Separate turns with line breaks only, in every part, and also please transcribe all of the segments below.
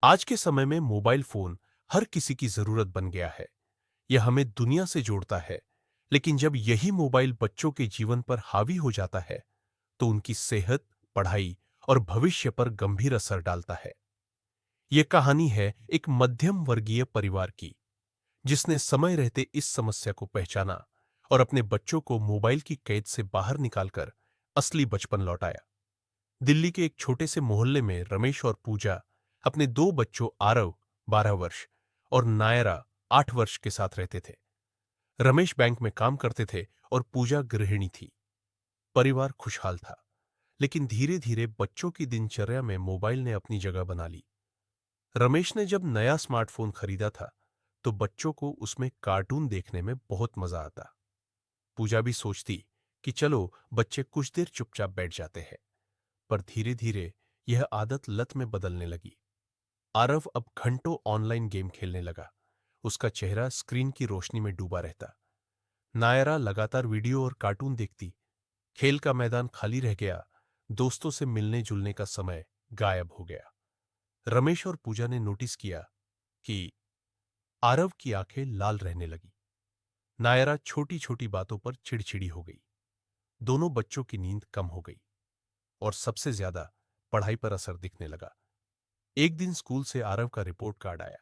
आज के समय में मोबाइल फोन हर किसी की जरूरत बन गया है। यह हमें दुनिया से जोड़ता है, लेकिन जब यही मोबाइल बच्चों के जीवन पर हावी हो जाता है, तो उनकी सेहत, पढ़ाई और भविष्य पर गंभीर असर डालता है। यह कहानी है एक मध्यम वर्गीय परिवार की, जिसने समय रहते इस समस्या को पहचाना और अपने बच्चों को मोबाइल की कैद से बाहर निकालकर असली बचपन लौटाया। दिल्ली के एक छोटे से मोहल्ले में रमेश और पूजा अपने दो बच्चों आरव 12 वर्ष और नायरा 8 वर्ष के साथ रहते थे। रमेश बैंक में काम करते थे और पूजा गृहिणी थी। परिवार खुशहाल था, लेकिन धीरे धीरे बच्चों की दिनचर्या में मोबाइल ने अपनी जगह बना ली। रमेश ने जब नया स्मार्टफोन खरीदा था, तो बच्चों को उसमें कार्टून देखने में बहुत मजा आता। पूजा भी सोचती कि चलो बच्चे कुछ देर चुपचाप बैठ जाते हैं, पर धीरे धीरे यह आदत लत में बदलने लगी। आरव अब घंटों ऑनलाइन गेम खेलने लगा। उसका चेहरा स्क्रीन की रोशनी में डूबा रहता। नायरा लगातार वीडियो और कार्टून देखती। खेल का मैदान खाली रह गया। दोस्तों से मिलने जुलने का समय गायब हो गया। रमेश और पूजा ने नोटिस किया कि आरव की आंखें लाल रहने लगी। नायरा छोटी छोटी बातों पर चिड़चिड़ी हो गई। दोनों बच्चों की नींद कम हो गई और सबसे ज्यादा पढ़ाई पर असर दिखने लगा। एक दिन स्कूल से आरव का रिपोर्ट कार्ड आया।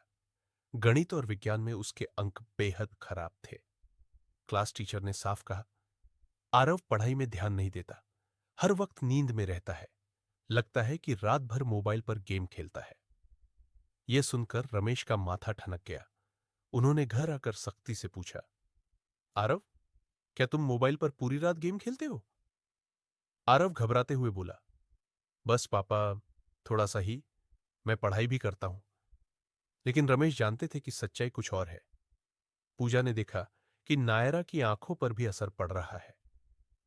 गणित और विज्ञान में उसके अंक बेहद खराब थे। क्लास टीचर ने साफ कहा, आरव पढ़ाई में ध्यान नहीं देता, हर वक्त नींद में रहता है, लगता है कि रात भर मोबाइल पर गेम खेलता है। यह सुनकर रमेश का माथा ठनक गया। उन्होंने घर आकर सख्ती से पूछा, आरव, क्या तुम मोबाइल पर पूरी रात गेम खेलते हो? आरव घबराते हुए बोला, बस पापा, थोड़ा सा ही, मैं पढ़ाई भी करता हूं। लेकिन रमेश जानते थे कि सच्चाई कुछ और है। पूजा ने देखा कि नायरा की आंखों पर भी असर पड़ रहा है।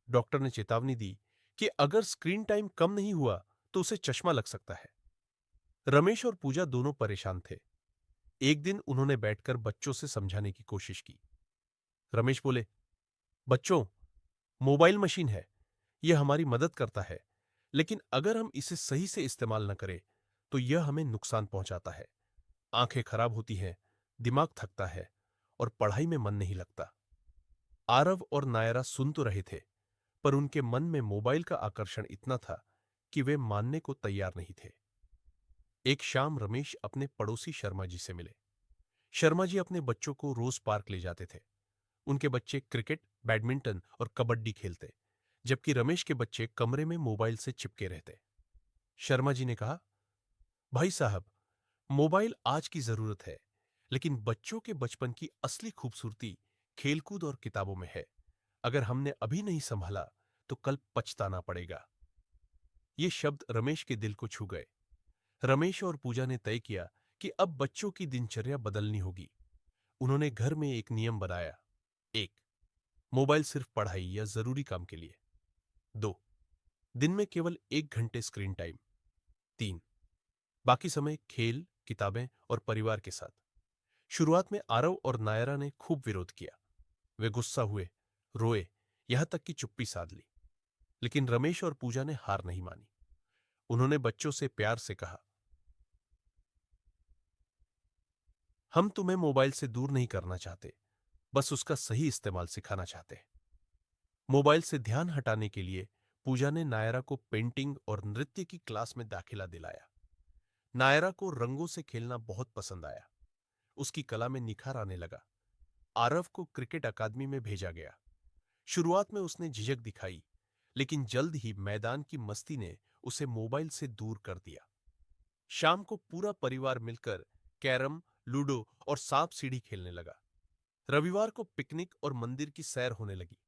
डॉक्टर ने चेतावनी दी कि अगर स्क्रीन टाइम कम नहीं हुआ तो उसे चश्मा लग सकता है। रमेश और पूजा दोनों परेशान थे। एक दिन उन्होंने बैठकर बच्चों से समझाने की कोशिश की। रमेश बोले, बच्चों, मोबाइल मशीन है, यह हमारी मदद करता है, लेकिन अगर हम इसे सही से इस्तेमाल न करें तो यह हमें नुकसान पहुंचाता है। आंखें खराब होती हैं, दिमाग थकता है और पढ़ाई में मन नहीं लगता। आरव और नायरा सुन तो रहे थे, पर उनके मन में मोबाइल का आकर्षण इतना था कि वे मानने को तैयार नहीं थे। एक शाम रमेश अपने पड़ोसी शर्मा जी से मिले। शर्मा जी अपने बच्चों को रोज पार्क ले जाते थे। उनके बच्चे क्रिकेट, बैडमिंटन और कबड्डी खेलते, जबकि रमेश के बच्चे कमरे में मोबाइल से चिपके रहते। शर्मा जी ने कहा, भाई साहब, मोबाइल आज की जरूरत है, लेकिन बच्चों के बचपन की असली खूबसूरती खेलकूद और किताबों में है। अगर हमने अभी नहीं संभाला तो कल पछताना पड़ेगा। ये शब्द रमेश के दिल को छू गए। रमेश और पूजा ने तय किया कि अब बच्चों की दिनचर्या बदलनी होगी। उन्होंने घर में एक नियम बनाया। 1. मोबाइल सिर्फ पढ़ाई या जरूरी काम के लिए। 2. दिन में केवल 1 घंटे स्क्रीन टाइम। 3. बाकी समय खेल, किताबें और परिवार के साथ। शुरुआत में आरव और नायरा ने खूब विरोध किया। वे गुस्सा हुए, रोए, यहां तक कि चुप्पी साध ली। लेकिन रमेश और पूजा ने हार नहीं मानी। उन्होंने बच्चों से प्यार से कहा, हम तुम्हें मोबाइल से दूर नहीं करना चाहते, बस उसका सही इस्तेमाल सिखाना चाहते हैं। मोबाइल से ध्यान हटाने के लिए पूजा ने नायरा को पेंटिंग और नृत्य की क्लास में दाखिला दिलाया। नायरा को रंगों से खेलना बहुत पसंद आया। उसकी कला में निखार आने लगा। आरव को क्रिकेट अकादमी में भेजा गया। शुरुआत में उसने झिझक दिखाई, लेकिन जल्द ही मैदान की मस्ती ने उसे मोबाइल से दूर कर दिया। शाम को पूरा परिवार मिलकर कैरम, लूडो और सांप सीढ़ी खेलने लगा। रविवार को पिकनिक और मंदिर की सैर होने लगी।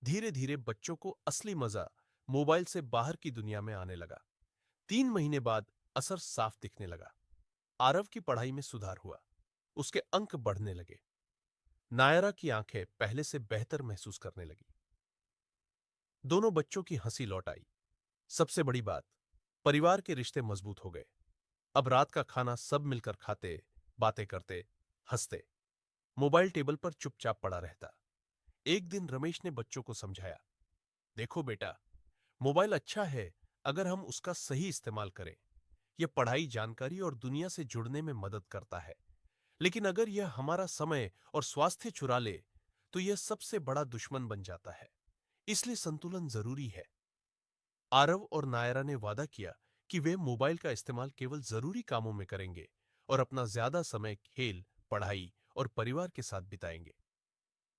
धीरे धीरे बच्चों को असली मजा मोबाइल से बाहर की दुनिया में आने लगा। 3 महीने बाद असर साफ दिखने लगा। आरव की पढ़ाई में सुधार हुआ। उसके अंक बढ़ने लगे। नायरा की आंखें पहले से बेहतर महसूस करने लगी। दोनों बच्चों की हंसी लौट आई। सबसे बड़ी बात, परिवार के रिश्ते मजबूत हो गए। अब रात का खाना सब मिलकर खाते, बातें करते, हंसते। मोबाइल टेबल पर चुपचाप पड़ा रहता। एक दिन रमेश ने बच्चों को समझाया, देखो बेटा, मोबाइल अच्छा है अगर हम उसका सही इस्तेमाल करें। यह पढ़ाई, जानकारी और दुनिया से जुड़ने में मदद करता है। लेकिन अगर यह हमारा समय और स्वास्थ्य चुरा ले, तो यह सबसे बड़ा दुश्मन बन जाता है। इसलिए संतुलन जरूरी है। आरव और नायरा ने वादा किया कि वे मोबाइल का इस्तेमाल केवल जरूरी कामों में करेंगे और अपना ज्यादा समय खेल, पढ़ाई और परिवार के साथ बिताएंगे।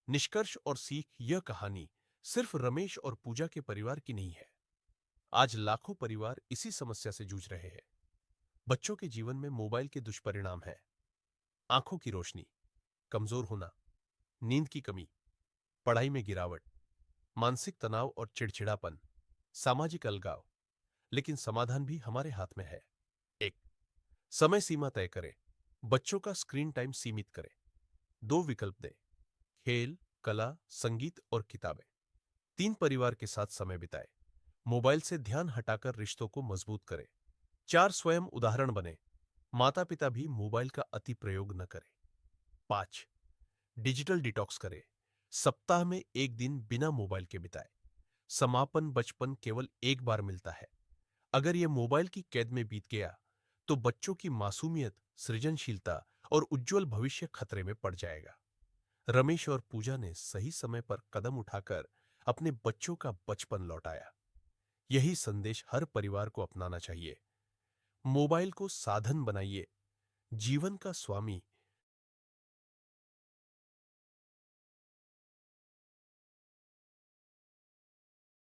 निष्कर्ष और सीख, यह कहानी सिर्फ रमेश और पूजा के परिवार की नहीं है। आज लाखों परिवार इसी समस्या से जूझ रहे हैं। बच्चों के जीवन में मोबाइल के दुष्परिणाम हैं: आंखों की रोशनी, कमजोर होना, नींद की कमी, पढ़ाई में गिरावट, मानसिक तनाव और चिड़चिड़ापन, सामाजिक अलगाव। लेकिन समाधान भी हमारे हाथ में है। एक, समय सीमा तय करें। बच्चों का स्क्रीन टाइम सीमित करें। दो विकल्प दें: खेल, कला, संगीत और किताबें। तीन, परिवार के साथ समय बिताएं। मोबाइल से ध्यान हटाकर रिश्तों को मजबूत करें। चार, स्वयं उदाहरण बने। माता पिता भी मोबाइल का अति प्रयोग न करें। पांच, डिजिटल डिटॉक्स करें। सप्ताह में एक दिन बिना मोबाइल के बिताएं। समापन, बचपन केवल एक बार मिलता है। अगर यह मोबाइल की कैद में बीत गया, तो बच्चों की मासूमियत, सृजनशीलता और उज्जवल भविष्य खतरे में पड़ जाएगा। रमेश और पूजा ने सही समय पर कदम उठाकर अपने बच्चों का बचपन लौटाया। यही संदेश हर परिवार को अपनाना चाहिए। मोबाइल को साधन बनाइए, जीवन का स्वामी